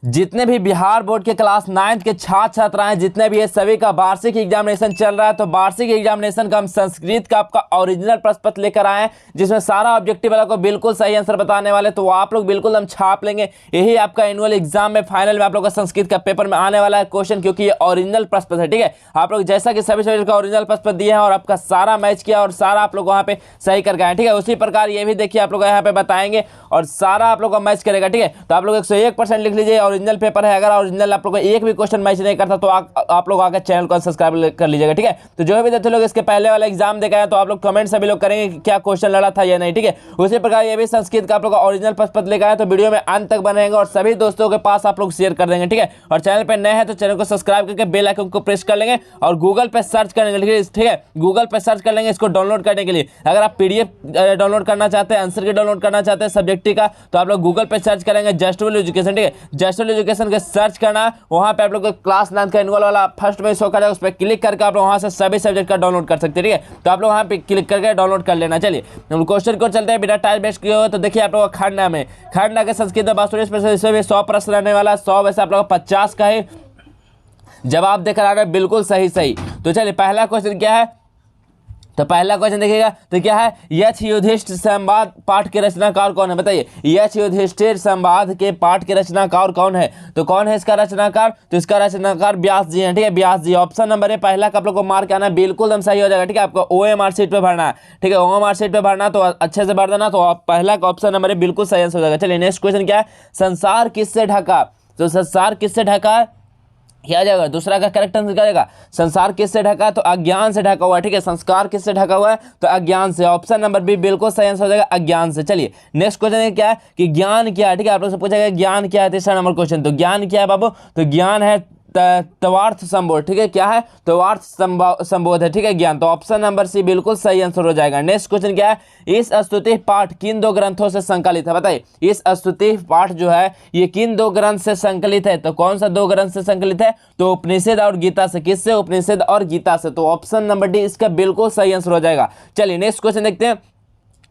जितने भी बिहार बोर्ड के क्लास 9th के छात्र छात्राएं जितने भी है सभी का वार्षिक एग्जामिनेशन चल रहा है। तो वार्षिक एग्जामिनेशन का हम संस्कृत का आपका ओरिजिनल प्रश्न पत्र लेकर आए हैं, जिसमें सारा ऑब्जेक्टिव वाला को बिल्कुल सही आंसर बताने वाले। तो आप लोग बिल्कुल हम छाप लेंगे। यही आपका एनुअल एग्जाम में फाइनल में आप लोग का संस्कृत का पेपर में आने वाला है क्वेश्चन, क्योंकि ये ओरिजिनल प्रश्न पत्र है। ठीक है, आप लोग जैसा कि सभी सब्जेक्ट का ओरिजिनल प्रश्न पत्र दिए हैं और आपका सारा मैच किया और सारा आप लोग वहाँ पे सही कर गए। ठीक है, उसी प्रकार ये भी देखिए आप लोग यहाँ पे बताएंगे और सारा आप लोग का मैच करेगा। ठीक है, तो आप लोग 101% लिख लीजिए, ओरिजिनल पेपर है। अगर ओरिजिनल आप लोग को एक भी क्वेश्चन मैच नहीं करता तो आप लोग आकर चैनल को सब्सक्राइब कर लीजिएगा। ठीक है, तो जो भी विद्यार्थी लोग इसके पहले वाला एग्जाम देखा है तो आप लोग कमेंट सभी लोग करेंगे कि क्या क्वेश्चन लड़ा था या नहीं। ठीक है, उसी प्रकार ये भी संस्कृत का आप लोग का ओरिजिनल प्रश्न पत्र लेकर आए, तो वीडियो में अंत तक बनेगा और सभी दोस्तों के पास आप लोग शेयर कर देंगे। ठीक है, और चैनल पर नए हैं तो चैनल को सब्सक्राइब करके बेल आइकन को प्रेस कर लेंगे और गूगल पे सर्च करने के लिए, ठीक है, गूगल पे सर्च कर लेंगे इसको डाउनलोड करने के लिए। अगर आप पीडीएफ डाउनलोड करना चाहते हैं, आंसर की डाउनलोड करना चाहते हैं सब्जेक्टिव का, तो आप लोग गूगल पे सर्च करेंगे जस्ट वैल्यू एजुकेशन। ठीक है, जस्ट वैल्यू एजुकेशन के सर्च करना, वहां पे आप लोग क्लास 9 का एनुअल वाला फर्स्ट में शो करेगा, उस पर क्लिक करके आप लोग वहां से सभी सब्जेक्ट का डाउनलोड कर सकते हैं। ठीक है, तो आप लोग वहां पे क्लिक करके डाउनलोड कर लेना। चलिए हम क्वेश्चन को चलते हैं बिना टाइम वेस्ट किए हुए। तो देखिए आप लोग खंडा में खंडा के संस्कृत में 42% इसमें भी 100 प्रश्न रहने वाला है। 100 वैसे आप लोग 50 का ही जवाब देकर आ रहे हैं, बिल्कुल सही। तो चलिए पहला क्वेश्चन क्या है, तो पहला क्वेश्चन देखिएगा तो क्या है, यक्ष युधिष्ठिर संवाद पाठ के रचनाकार कौन है? बताइए, यक्ष युधिष्ठिर संवाद के पाठ के रचनाकार कौन है? तो कौन है इसका रचनाकार? तो इसका रचनाकार व्यास जी हैं। ठीक है, व्यास जी। ऑप्शन नंबर है पहला का आप लोग को मार्क आना है, बिल्कुल हम सही हो जाएगा। ठीक है, आपको ओएमआर शीट पे भरना है। ठीक है, ओएमआर शीट पे भरना तो अच्छे से भर देना, तो आप पहला का ऑप्शन नंबर है बिल्कुल सही आंसर हो जाएगा। चलिए नेक्स्ट क्वेश्चन क्या है, संसार किससे ढका? तो संसार किससे ढका क्या जाएगा? दूसरा का करेक्ट आंसर क्या जाएगा? संसार किससे ढका? तो अज्ञान से ढका हुआ है। ठीक है, संस्कार किससे ढका हुआ है? तो अज्ञान से। ऑप्शन नंबर बी बिल्कुल सही आंसर हो जाएगा, अज्ञान से। चलिए नेक्स्ट क्वेश्चन क्या है कि ज्ञान क्या है? ठीक है, आप लोग से पूछा गया ज्ञान क्या है, तीसरा नंबर क्वेश्चन। तो ज्ञान क्या है बाबू? तो ज्ञान है तवार्थ संबोध। ठीक है, क्या है? तवार्थ संबोध है। ठीक है, ज्ञान। तो ऑप्शन नंबर सी बिल्कुल सही आंसर हो जाएगा। नेक्स्ट क्वेश्चन क्या है, इस स्तुति पाठ किन दो ग्रंथों से संकलित है? बताइए, इस स्तुति पाठ जो है ये किन दो ग्रंथ से संकलित है? तो कौन सा दो ग्रंथ से संकलित है? तो उपनिषद और गीता से। किससे? उपनिषद और गीता से। तो ऑप्शन नंबर डी इसका बिल्कुल सही आंसर हो जाएगा। चलिए नेक्स्ट क्वेश्चन देखते हैं।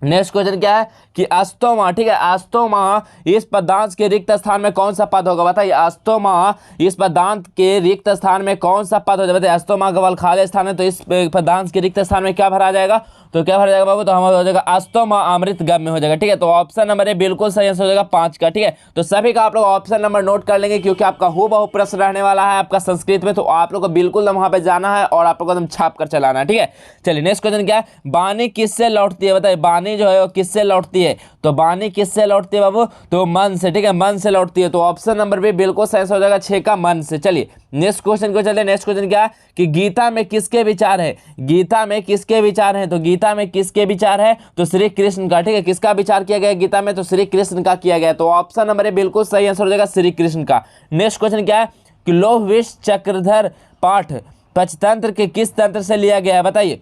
नेक्स्ट क्वेश्चन क्या है कि अस्तोमा। ठीक है, अस्तोमा इस पदांत के रिक्त स्थान में कौन सा पद होगा? बताइए, अस्तोमा इस पदांत के रिक्त स्थान में कौन सा पद हो जाएगा? बताइए, अस्तोमा गवल खाली स्थान है, तो इस पदांत के रिक्त स्थान में क्या भरा जाएगा? तो क्या भरा जाएगा बाबू? तो हमारा हो जाएगा अस्तोमा अमृत गम्य हो जाएगा। ठीक है, तो ऑप्शन नंबर ए बिल्कुल सही आंसर हो जाएगा 5 का। ठीक है, तो सभी का आप लोग ऑप्शन नंबर नोट कर लेंगे, क्योंकि आपका हूबहू प्रश्न रहने वाला है आपका संस्कृत में, तो आप लोग को बिल्कुल वहां पे जाना है और आप लोग को छाप कर चलाना है। ठीक है, चलिए नेक्स्ट क्वेश्चन क्या है, बानी किससे लौटती है? बताइए, बानी जो है वो किससे लौटती है? तो बानी किससे लौटती है बाबू? तो मन से। ठीक है, मन से लौटती है। तो ऑप्शन नंबर बी बिल्कुल सही हो जाएगा 6 का, मन से। चलिए नेक्स्ट क्वेश्चन को चलिए। नेक्स्ट क्वेश्चन क्या है कि गीता में किसके विचार है? गीता में किसके विचार है? तो गीता में किसके विचार है? तो श्री कृष्ण का। ठीक है, किसका विचार किया गया गीता में? तो श्री कृष्ण का किया गया। तो ऑप्शन नंबर ए बिल्कुल सही आंसर हो जाएगा श्री कृष्ण का। नेक्स्ट क्वेश्चन क्या है कि लौह विष चक्रधर पाठ पंचतंत्र के किस तंत्र से लिया गया है? बताइए,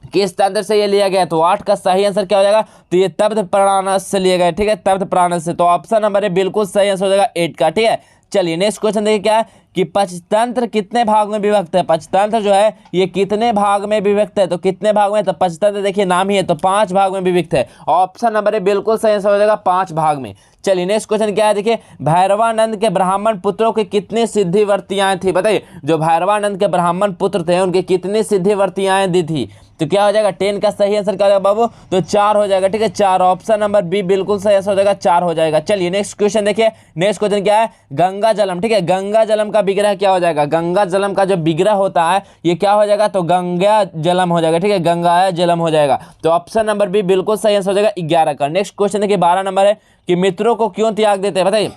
किस तंत्र से ये लिया गया? तो 8 का सही आंसर क्या हो जाएगा? तो ये तप्त प्राणस से लिया गया। ठीक है, तप्त प्राणस से। तो ऑप्शन नंबर ए बिल्कुल सही आंसर हो जाएगा 8 का। ठीक है, चलिए नेक्स्ट क्वेश्चन देखिए क्या है कि पंचतंत्र कितने भाग में विभक्त है? पंचतंत्र जो है ये कितने भाग में विभक्त है? तो कितने भाग में? तो पंचतंत्र देखिए नाम ही है, तो 5 भाग में विभक्त है। ऑप्शन नंबर ए बिल्कुल सही आंसर हो जाएगा 5 भाग में। चलिए नेक्स्ट क्वेश्चन क्या है, देखिए भैरवानंद के ब्राह्मण पुत्रों की कितनी सिद्धिवर्तियां थी? बताइए, जो भैरवानंद के ब्राह्मण पुत्र थे उनकी कितनी सिद्धिवर्तियां दी थी? तो क्या हो जाएगा? 10 का सही आंसर क्या हो जाएगा बाबू? तो 4 हो जाएगा। ठीक है, 4। ऑप्शन नंबर बी बिल्कुल सही आंसर हो जाएगा 4 हो जाएगा। चलिए नेक्स्ट क्वेश्चन देखिए। नेक्स्ट क्वेश्चन क्या है, गंगा जलम। ठीक है, गंगा जलम का विग्रह क्या हो जाएगा? गंगा जलम का जो विग्रह होता है ये क्या हो जाएगा? तो गंगा जलम हो जाएगा। ठीक है, गंगा जलम हो जाएगा। तो ऑप्शन नंबर बी बिल्कुल सही आंसर हो जाएगा 11 का। नेक्स्ट क्वेश्चन देखिए 12 नंबर है कि मित्रों को क्यों त्याग देते हैं? बताइए,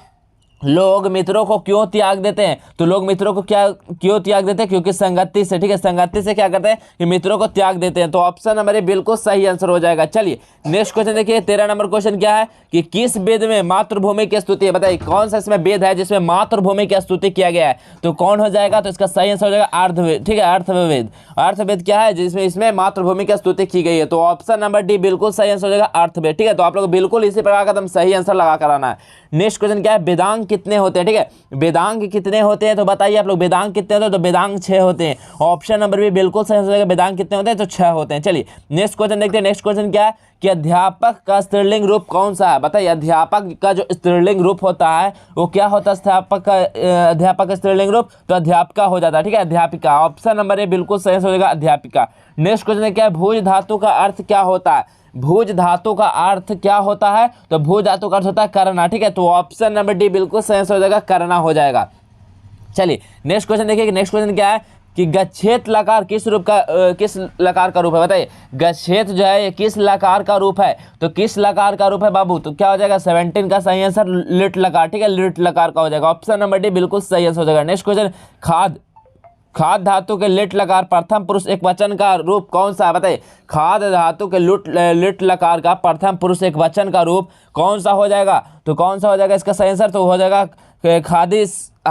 लोग मित्रों को क्यों त्याग देते हैं? तो लोग मित्रों को क्या क्यों त्याग देते हैं? क्योंकि संगति से। ठीक है, संगति से क्या करते हैं कि मित्रों को त्याग देते हैं। तो ऑप्शन नंबर ए बिल्कुल सही आंसर हो जाएगा। चलिए नेक्स्ट क्वेश्चन देखिए 13 नंबर क्वेश्चन क्या है कि किस वेद में मातृभूमि की स्तुति है? बताइए, कौन सा इसमें वेद है जिसमें मातृभूमि की स्तुति किया गया है? तो कौन हो जाएगा? तो इसका सही आंसर हो जाएगा अर्थवेद। ठीक है, अर्थवेद। अर्थवेद क्या है जिसमें इसमें मातृभूमि की स्तुति की गई है? तो ऑप्शन नंबर डी बिल्कुल सही आंसर हो जाएगा अर्थवेद। ठीक है, तो आप लोग बिल्कुल इसी प्रकार का एकदम सही आंसर लगा कर आना है। नेक्स्ट क्वेश्चन क्या है, वेदांग कितने होते हैं? ठीक है, वेदांग कितने होते हैं? तो बताइए आप लोग, वेदांग कितने होते हैं? तो वेदांग 6 होते हैं। ऑप्शन नंबर भी बिल्कुल सही हो जाएगा, वेदांग कितने होते हैं? तो 6 होते हैं। चलिए नेक्स्ट क्वेश्चन देखते हैं। नेक्स्ट क्वेश्चन क्या है कि अध्यापक का स्त्रीलिंग रूप कौन सा है। बताइए अध्यापक का जो स्त्रीलिंग रूप होता है वो क्या होता है, अध्यापक का स्त्रीलिंग रूप तो अध्यापिका हो जाता है, ठीक है, अध्यापिका। ऑप्शन नंबर ए बिल्कुल सही हो जाएगा, अध्यापिका। नेक्स्ट क्वेश्चन है क्या है, भुज धातु का अर्थ क्या होता है। भुज धातु का अर्थ क्या होता है, तो भुज धातु का अर्थ होता है करना, ठीक है, तो ऑप्शन नंबर डी बिल्कुल सही हो जाएगा, करना हो जाएगा। चलिए नेक्स्ट क्वेश्चन देखिए, नेक्स्ट क्वेश्चन क्या है कि गच्छेत लकार किस लकार का रूप है। बताइए गच्छेत जो है ये किस लकार का रूप है, तो किस लकार का रूप है बाबू, तो क्या हो जाएगा 17 का सही आंसर लिट लकार, ठीक है, लिट लकार का हो जाएगा, ऑप्शन नंबर डी बिल्कुल सही आंसर हो जाएगा। नेक्स्ट क्वेश्चन, खाद धातु के लिट लकार प्रथम पुरुष एक वचन का रूप कौन सा है। बताइए खाद धातु के लिट लकार का प्रथम पुरुष एक वचन का रूप कौन सा हो जाएगा, तो कौन सा हो जाएगा इसका सही आंसर, तो हो जाएगा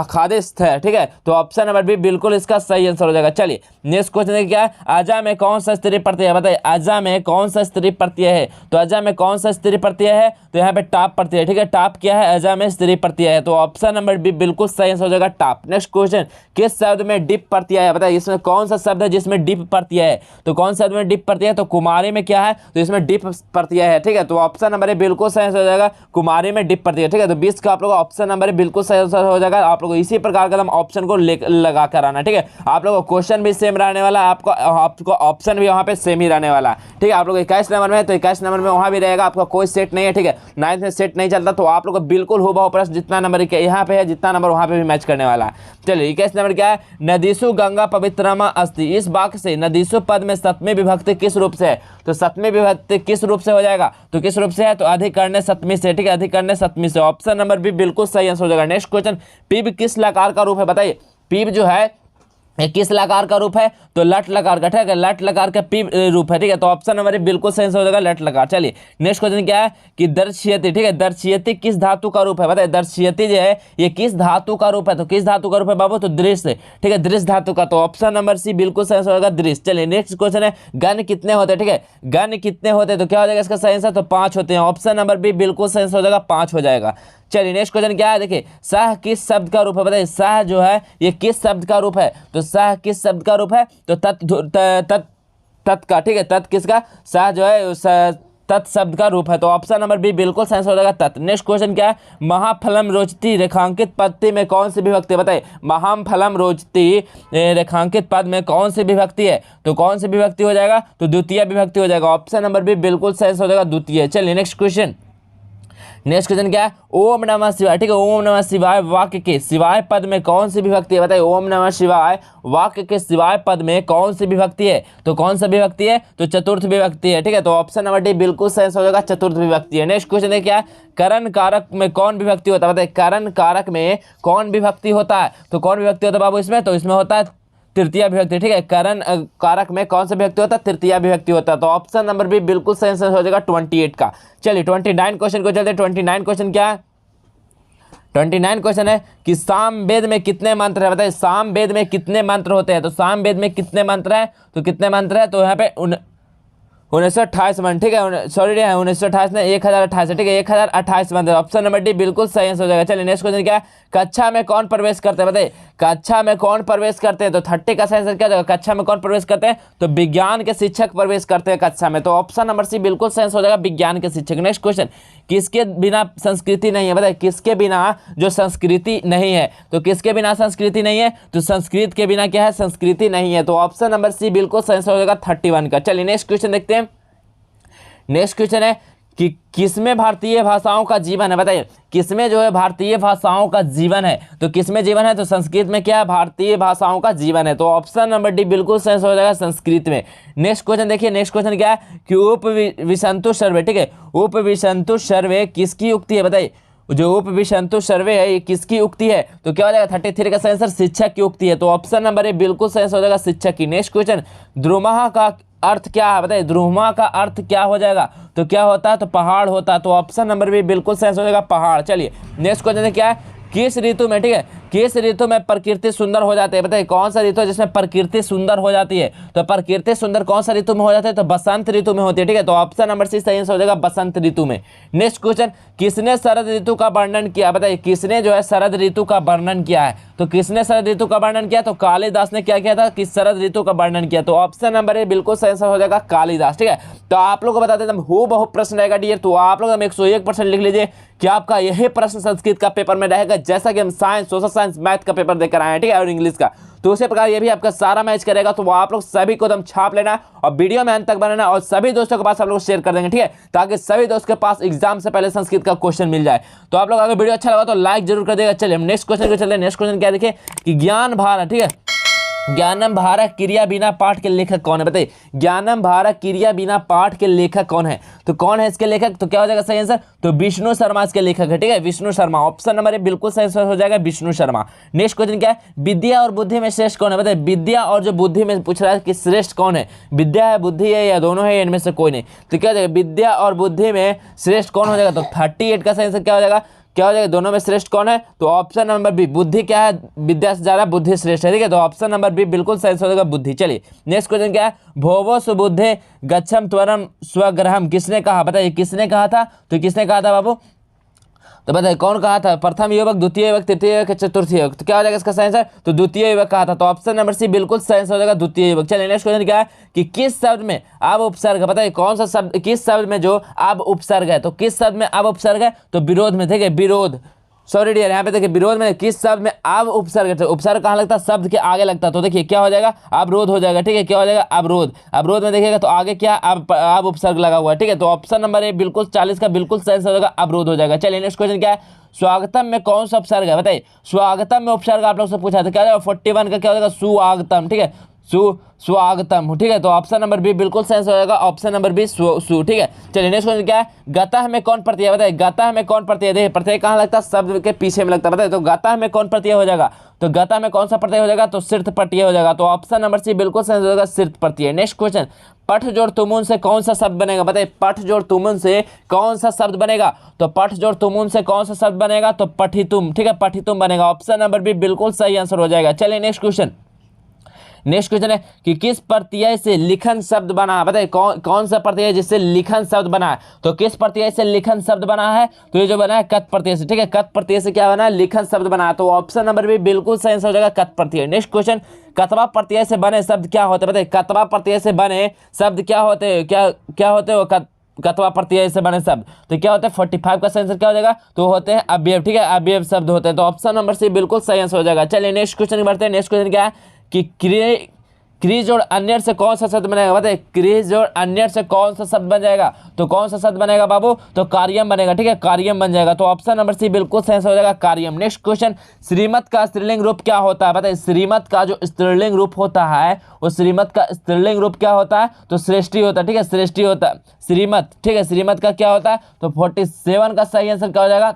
खादिस्थ है, ठीक है, तो ऑप्शन नंबर बी बिल्कुल इसका सही आंसर हो जाएगा। चलिए नेक्स्ट क्वेश्चन है क्या है, अजा में कौन सा स्त्री प्रत्यय है। बताइए अजा में कौन सा स्त्री प्रत्यय है, तो अजा में कौन सा स्त्री प्रत्यय है, तो यहाँ पे टाप प्रत्यय है, ठीक है, टाप क्या है, अजा में स्त्री प्रत्यय है, तो ऑप्शन नंबर बी बिल्कुल सही आंसर हो जाएगा, टाप। नेक्स्ट क्वेश्चन, किस शब्द में डिप प्रत्यय है। बताइए इसमें कौन सा शब्द है जिसमें डिप प्रत्यय है, तो कौन सा शब्द में डिप प्रत्यय है, तो कुमारी में क्या है, तो इसमें डिप प्रत्यय है, ठीक है, तो ऑप्शन नंबर ए बिल्कुल सही आंसर हो जाएगा, कुमारी में डिप प्रत्यय, ठीक है, तो 20 का आप लोग ऑप्शन नंबर बिल्कुल सही आंसर हो जाएगा। आप लोग इसी प्रकार का ऑप्शन को लगा कर आना, ठीक है, आप लोगों को क्वेश्चन भी सेम रहने वाला है, आपको ऑप्शन भी वहाँ पे सेम ही रहने वाला है, ठीक है। आप लोग 21 नंबर में है तो 21 नंबर में वहाँ भी रहेगा, आपका कोई सेट नहीं है, ठीक है, 9th में सेट नहीं चलता, तो आप लोग को बिल्कुल हुबहू प्रश्न जितना नंबर यहाँ पे है जितना नंबर वहाँ पे भी मैच करने वाला है। चलिए 21 नंबर क्या है, नदीसु गंगा पवित्रमा अस्ति, इस वाक्य से नदीसु पद में सप्तमी विभक्ति किस रूप से है, तो सप्तमी विभक्ति किस रूप से हो जाएगा, तो किस रूप से है, तो अधिकरण सप्तमी से, ठीक है, अधिकरण सप्तमी से, ऑप्शन नंबर बी बिल्कुल सही आंसर हो जाएगा। नेक्स्ट क्वेश्चन, पीब किस लकार का रूप है। बताइए पीब जो है ये किस लकार का रूप है, तो लट लकार का, ठीक है, लट लकार का पीब रूप है, ठीक है, तो ऑप्शन नंबर बिल्कुल सही हो जाएगा, लट लकार। चलिए नेक्स्ट क्वेश्चन क्या है कि दर्शयति, ठीक है, दर्शयति किस धातु का रूप है। बताइए दर्शयति जो है ये किस धातु का रूप है, तो किस धातु का रूप है बाबू, तो दृश्य, ठीक है, दृश्य धातु का, तो ऑप्शन नंबर सी बिल्कुल सही हो जाएगा, दृश्य। चलिए नेक्स्ट क्वेश्चन है गण कितने होते हैं, ठीक है, गण कितने होते हैं, तो क्या हो जाएगा इसका सही आंसर, तो 5 होते हैं, ऑप्शन नंबर बी बिल्कुल सही हो जाएगा, 5 हो जाएगा। चलिए नेक्स्ट क्वेश्चन क्या है, देखिए सह किस शब्द का रूप है। बताइए सह जो है ये किस शब्द का रूप है, तो सह किस शब्द का रूप है, तो तत् का, ठीक है, तत् किसका, सह जो है तत् शब्द का रूप है, तो ऑप्शन नंबर बी बिल्कुल सही हो जाएगा, तत्। नेक्स्ट क्वेश्चन क्या है, महाफलम रोचती रेखांकित पद में कौन सी विभक्ति। बताइए महाफलम रोचती रेखांकित पद में कौन सी विभक्ति है, तो कौन सी विभक्ति हो जाएगा, तो द्वितीय विभक्ति हो जाएगा, ऑप्शन नंबर बी बिल्कुल सही हो जाएगा, द्वितीय। चलिए नेक्स्ट क्वेश्चन, नेक्स्ट क्वेश्चन क्या है, ओम नमः शिवाय, ठीक है, ओम नमः शिवाय वाक्य के सिवाय पद में कौन सी विभक्ति है। बताइए ओम नमः शिवाय वाक्य के सिवाय पद में कौन सी विभक्ति है, तो कौन सा विभक्ति है, तो चतुर्थ विभक्ति है, ठीक है, तो ऑप्शन नंबर डी बिल्कुल सही हो जाएगा, चतुर्थ विभक्ति है। नेक्स्ट क्वेश्चन है क्या, करण कारक में कौन विभक्ति होता है। बताइए करण कारक में कौन विभक्ति होता है, तो कौन विभक्ति होता है बाबू इसमें, तो इसमें होता है तृतीय विभक्ति, ठीक है, करण कारक में कौन सा विभक्ति होता है, तृतीय विभक्ति होता है, तो ऑप्शन नंबर बी बिल्कुल सही आंसर हो जाएगा 28 का। चलिए 29 क्वेश्चन को चलते हैं। 29 क्वेश्चन क्या है, 29 क्वेश्चन है कि सामवेद में कितने मंत्र है। बताइए सामवेद में कितने मंत्र होते हैं, तो सामवेद में कितने मंत्र है, तो कितने मंत्र है, तो यहाँ पे 1928 मंत्र, ठीक है, सॉरी 1928 ने 1028, ठीक है, 1028 मंत्र, ऑप्शन नंबर डी बिल्कुल सही आंसर हो जाएगा। चलिए नेक्स्ट क्वेश्चन क्या है, कक्षा में कौन प्रवेश करते हैं। बताइए कक्षा में कौन प्रवेश करते हैं, तो 30 का सही आंसर क्या जाएगा, कक्षा में कौन प्रवेश करते हैं, तो विज्ञान के शिक्षक प्रवेश करते हैं कक्षा में, तो ऑप्शन नंबर सी बिल्कुल सही आंसर हो जाएगा, विज्ञान के शिक्षक। नेक्स्ट क्वेश्चन, किसके बिना संस्कृति नहीं है। बताइए किसके बिना जो संस्कृति नहीं है, तो किसके बिना संस्कृति नहीं है, तो संस्कृत के बिना क्या है, संस्कृति नहीं है, तो ऑप्शन नंबर सी बिल्कुल सही आंसर हो जाएगा 31 का। चलिए नेक्स्ट क्वेश्चन देखते हैं। नेक्स्ट क्वेश्चन है कि किसमें भारतीय भाषाओं का जीवन है। बताइए किसमें जो है भारतीय भाषाओं का जीवन है, तो किसमें जीवन है, तो संस्कृत में क्या है, भारतीय भाषाओं का जीवन है, तो ऑप्शन नंबर डी बिल्कुल सही हो जाएगा, संस्कृत में। नेक्स्ट क्वेश्चन देखिए, नेक्स्ट क्वेश्चन क्या है कि उपविशन्तु सर्वे, ठीक है, उपविशन्तु सर्वे किसकी उक्ति है। बताइए जो उपविशन्तु सर्वे है ये किसकी उक्ति है, तो क्या हो जाएगा 33 का सही आंसर शिक्षक की उक्ति है, तो ऑप्शन नंबर ए बिल्कुल सही हो जाएगा, शिक्षक की। नेक्स्ट क्वेश्चन, द्रुमः का अर्थ क्या है। बताइए द्रुमः का अर्थ क्या हो जाएगा, तो क्या होता है, तो पहाड़ होता है, तो ऑप्शन नंबर बी बिल्कुल सही हो जाएगा, पहाड़। चलिए नेक्स्ट क्वेश्चन क्या है, किस ऋतु में, ठीक है, किस ऋतु में प्रकृति सुंदर हो जाती है? बताइए कौन सा ऋतु है जिसमें प्रकृति सुंदर हो जाती है? तो प्रकृति सुंदर कौन सा ऋतु में हो जाती है? तो बसंत ऋतु में होती है। ठीक है, तो ऑप्शन नंबर सी सही आंसर हो जाएगा बसंत ऋतु में। नेक्स्ट क्वेश्चन, किसने शरद ऋतु का वर्णन किया? बताइए किसने जो है शरद ऋतु का वर्णन किया है? तो किसने शरद ऋतु का वर्णन किया? तो कालिदास ने क्या किया था कि शरद ऋतु का वर्णन किया। तो ऑप्शन नंबर ए बिल्कुल सही आंसर हो जाएगा कालिदास। ठीक है, तो आप लोगों को बता देते हैं हूबहू प्रश्न रहेगा डियर, तो आप लोग 101% लिख लीजिए कि आपका यही प्रश्न संस्कृत का पेपर में रहेगा, जैसा कि हम साइंस, सोशल साइंस, मैथ का पेपर देकर आए हैं। ठीक है, और इंग्लिश का, तो उसी प्रकार ये भी आपका सारा मैच करेगा। तो आप लोग सभी को एकदम छाप लेना और वीडियो में अंत तक बनाना और सभी दोस्तों के पास आप लोग शेयर कर देंगे। ठीक है, ताकि सभी दोस्तों के पास एग्जाम से पहले संस्कृत का क्वेश्चन मिल जाए। तो आप लोग अगर वीडियो अच्छा लगा तो लाइक जरूर कर देगा। चलिए हम नेक्स्ट क्वेश्चन को चलते हैं। नेक्स्ट क्वेश्चन क्या देखिए कि ज्ञान भारत, ठीक है, ज्ञानम भारत क्रिया बिना पाठ के लेखक कौन है? बताइए ज्ञानम भारत क्रिया बिना पाठ के लेखक कौन है? तो कौन है इसके लेखक? तो क्या हो जाएगा सही आंसर? तो विष्णु शर्मा इसके लेखक है। ठीक है, Vishnu Sharma, option number A बिल्कुल सही आंसर हो जाएगा विष्णु शर्मा। नेक्स्ट क्वेश्चन क्या है? विद्या और बुद्धि में श्रेष्ठ कौन है? बताइए विद्या और जो बुद्धि में पूछ रहा है कि श्रेष्ठ कौन है? विद्या है, बुद्धि है, या दोनों है, इनमें से कोई नहीं। तो क्या हो जाएगा? विद्या और बुद्धि में श्रेष्ठ कौन हो जाएगा? तो 38 का सही आंसर क्या हो जाएगा? क्या हो जाएगा? दोनों में श्रेष्ठ कौन है? तो ऑप्शन नंबर बी, बुद्धि क्या है? विद्या से ज्यादा बुद्धि श्रेष्ठ है। ठीक है, तो ऑप्शन नंबर बी बिल्कुल सही हो जाएगा बुद्धि। चलिए नेक्स्ट क्वेश्चन क्या है? भोवो सुबुद्धे गच्छम त्वरम स्वग्रहम किसने कहा? बताइए किसने कहा था? तो किसने कहा था बाबू? तो बताइए कौन कहा था? प्रथम युवक, द्वितीय युवक, तृतीय युवक, चतुर्थ युवक? तो क्या हो जाएगा इसका सही आंसर? तो द्वितीय युवक कहा था। तो ऑप्शन नंबर सी बिल्कुल सही आंसर हो जाएगा द्वितीय युवक। चलिए नेक्स्ट क्वेश्चन क्या है कि किस शब्द में अब उपसर्ग है? बताइए कौन सा शब्द, किस शब्द में जो अब उपसर्ग है? तो किस शब्द में अब उपसर्ग है? तो विरोध में। ठीक है, विरोध, सॉरी डियर, यहाँ पे देखिए विरोध में किस शब्द में अब उपसर्ग है? तो उपसर्ग कहाँ लगता है? शब्द के आगे लगता है। तो देखिए क्या हो जाएगा? अवरोध हो जाएगा। ठीक है, क्या हो जाएगा? अवरोध। अवरोध में देखिएगा तो आगे क्या अब उपसर्ग लगा हुआ है। ठीक है, तो ऑप्शन नंबर ए बिल्कुल 40 का बिल्कुल सही हो जाएगा अवरोध हो जाएगा। चलिए नेक्स्ट क्वेश्चन क्या है? स्वागतम में कौन सा उपसर्ग है? बताइए स्वागतम में उपसर्ग आप लोग से पूछा था, क्या हो जाएगा? 41 का क्या हो जाएगा? सुआगतम। ठीक है, स्वागतम। ठीक है, तो ऑप्शन नंबर बी बिल्कुल सही हो जाएगा, ऑप्शन नंबर बी सु। ठीक है, चलिए नेक्स्ट क्वेश्चन क्या है? गतः में कौन प्रत्यय? बताइए गतः में कौन प्रत्यय? देखिए प्रत्यय कहाँ लगता है? शब्द के पीछे में लगता है। बताइए तो गतः में कौन प्रत्यय हो जाएगा? तो गतः में कौन सा प्रत्यय हो जाएगा? तो सिर्थ प्रत्यय हो जाएगा। तो ऑप्शन नंबर सी बिल्कुल सही हो जाएगा सिर्थ प्रत्यय। नेक्स्ट क्वेश्चन, पठ जोड़ तुमुन से कौन सा शब्द बनेगा? बताइए पठ जोड़ तुमुन से कौन सा शब्द बनेगा? तो पठ जोड़ तुमुन से कौन सा शब्द बनेगा? तो पठितुम। ठीक है, पठितुम बनेगा। ऑप्शन नंबर बी बिल्कुल सही आंसर हो जाएगा। चलिए नेक्स्ट क्वेश्चन, नेक्स्ट क्वेश्चन है कि किस प्रत्यय से लिखन शब्द बना? बताइए कौन सा प्रत्यय है जिससे लिखन शब्द बना है? तो किस प्रत्यय से लिखन शब्द बना है? तो ये जो बना है कत प्रत्यय से। ठीक है, कत प्रत्यय से क्या बना है? लिखन शब्द बना है। तो ऑप्शन नंबर भी बिल्कुल सही आंसर हो जाएगा कत प्रत्यय। नेक्स्ट क्वेश्चन, कतवा प्रत्यय से बने शब्द क्या होते हैं? बताइए कतवा प्रत्यय से बने शब्द क्या होते हैं? क्या होते हैं कतवा प्रत्यय से बने शब्द? तो क्या होता है? 45 का सही आंसर क्या हो जाएगा? तो होते हैं अवयव। ठीक है, अवयव शब्द होते हैं। तो ऑप्शन नंबर सी बिल्कुल सही आंसर हो जाएगा। चलिए नेक्स्ट क्वेश्चन बढ़ते हैं। नेक्स्ट क्वेश्चन क्या है कि क्री जोड़ अन्य से कौन सा शब्द बनेगा? बताइए क्री जोड़ अन्य से कौन सा शब्द बन जाएगा? तो कौन सा शब्द बनेगा बाबू? तो कार्यम बनेगा। ठीक है, कार्यम बन जाएगा। तो ऑप्शन नंबर सी बिल्कुल सही हो जाएगा कार्यम। नेक्स्ट क्वेश्चन, श्रीमत का स्त्रीलिंग रूप क्या होता है? बताइए श्रीमत का जो स्त्रीलिंग रूप होता है वो श्रीमत का स्त्रीलिंग रूप क्या होता है? तो श्रेष्ठी होता है। ठीक है, श्रेष्ठी होता है श्रीमत। ठीक है, श्रीमत का क्या होता है? तो 47 का सही आंसर क्या हो जाएगा?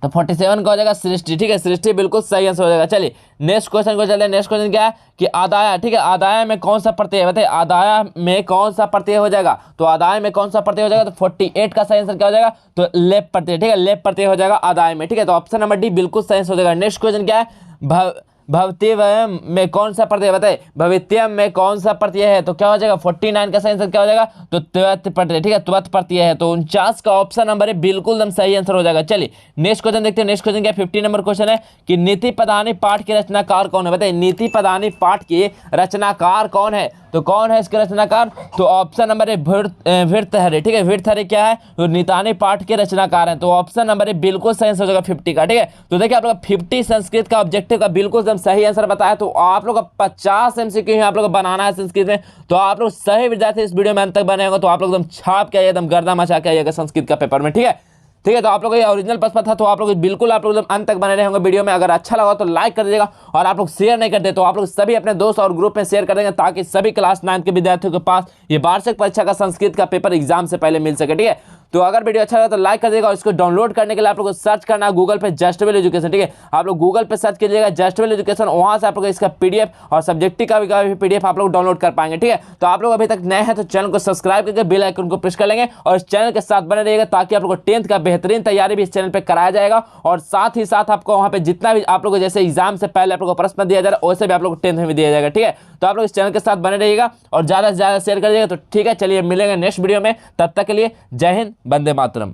तो 47 का हो जाएगा सृष्टि। ठीक है, सृष्टि बिल्कुल सही आंसर हो जाएगा। चलिए नेक्स्ट क्वेश्चन को चले। नेक्स्ट क्वेश्चन क्या है कि आदाया। ठीक है, आदाया में कौन सा प्रत्यय? बताइए आदाया में कौन सा प्रत्यय हो जाएगा? तो आदाय में कौन सा प्रत्यय हो जाएगा? तो 48 का सही आंसर क्या हो जाएगा? तो लेप प्रत्यय। ठीक है, लेप प्रत्यय हो जाएगा आदाय में। ठीक है, तो ऑप्शन नंबर डी बिल्कुल सही हो जाएगा। नेक्स्ट क्वेश्चन क्या है? भवत्यम में कौन सा प्रत्यय? बताइए भवित्यम में कौन सा प्रत्यय है? तो क्या हो जाएगा? 49 का सही आंसर क्या हो जाएगा? तो त्वत प्रत्यय। ठीक है, त्वत प्रत्यय है। तो 49 का ऑप्शन नंबर है बिल्कुल एकदम सही आंसर हो जाएगा। चलिए नेक्स्ट क्वेश्चन देखते हैं। नेक्स्ट क्वेश्चन क्या? 50 नंबर क्वेश्चन है कि नीति पदानी पाठ के रचनाकार कौन है? बताइए नीति पदानी पाठ के रचनाकार कौन है? तो कौन है इसके रचनाकार? तो ऑप्शन नंबर है भृतहरि। ठीक है, भृतहरि क्या है? तो नीतानी पाठ के रचनाकार हैं। तो ऑप्शन नंबर है बिल्कुल सही आंसर हो जाएगा 50 का। ठीक है, तो देखिए आप लोग 50 संस्कृत का ऑब्जेक्टिव का बिल्कुल एकदम सही आंसर बताया। तो आप लोग का 50 MCQ आप लोग बनाना है संस्कृत में। तो आप लोग सही विद्यार्थी इस वीडियो में अंत तक बने होंगे तो आप लोग एकदम छाप के एकदम गर्दा मचा के आइएगा संस्कृत का पेपर में। ठीक है, ठीक है, तो आप लोग ये ओरिजिनल प्रश्न था तो आप लोग बिल्कुल आप लोग अंत तक बने रहे होंगे वीडियो में। अगर अच्छा लगा तो लाइक कर दीजिएगा और आप लोग शेयर नहीं करते तो आप लोग सभी अपने दोस्त और ग्रुप में शेयर कर देंगे, ताकि सभी क्लास 9 के विद्यार्थियों के पास ये वार्षिक परीक्षा का संस्कृत का पेपर एग्जाम से पहले मिल सके। ठीक है, तो अगर वीडियो अच्छा लगा तो लाइक कर देगा, और इसको डाउनलोड करने के लिए आप लोग को सर्च करना है गूगल पे जस्टवेल एजुकेशन। ठीक है, आप लोग गूगल पे सर्च कीजिएगा जस्टवेल एजुकेशन, वहां से आप लोग इसका पीडीएफ और सब्जेक्टिव का भी पीडीएफ आप लोग डाउनलोड कर पाएंगे। ठीक है, तो आप लोग अभी तक नए हैं तो चैनल को सब्सक्राइब करके बेल आइकन को प्रेस कर लेंगे और इस चैनल के साथ बने रहिएगा, ताकि आप लोग को 10th का बेहतरीन तैयारी भी इस चैनल पे कराया जाएगा। और साथ ही साथ आपको वहां पे जितना भी आप लोग जैसे एग्जाम से पहले आप लोग को प्रश्न दिया जा रहा है, वैसे भी आप लोग को 10th में भी दिया जाएगा। ठीक है, तो आप लोग इस चैनल के साथ बने रहिएगा और ज्यादा से ज्यादा शेयर कर दीजिएगा। तो ठीक है, चलिए मिलेंगे नेक्स्ट वीडियो में, तब तक के लिए जय हिंद, वंदे मातरम।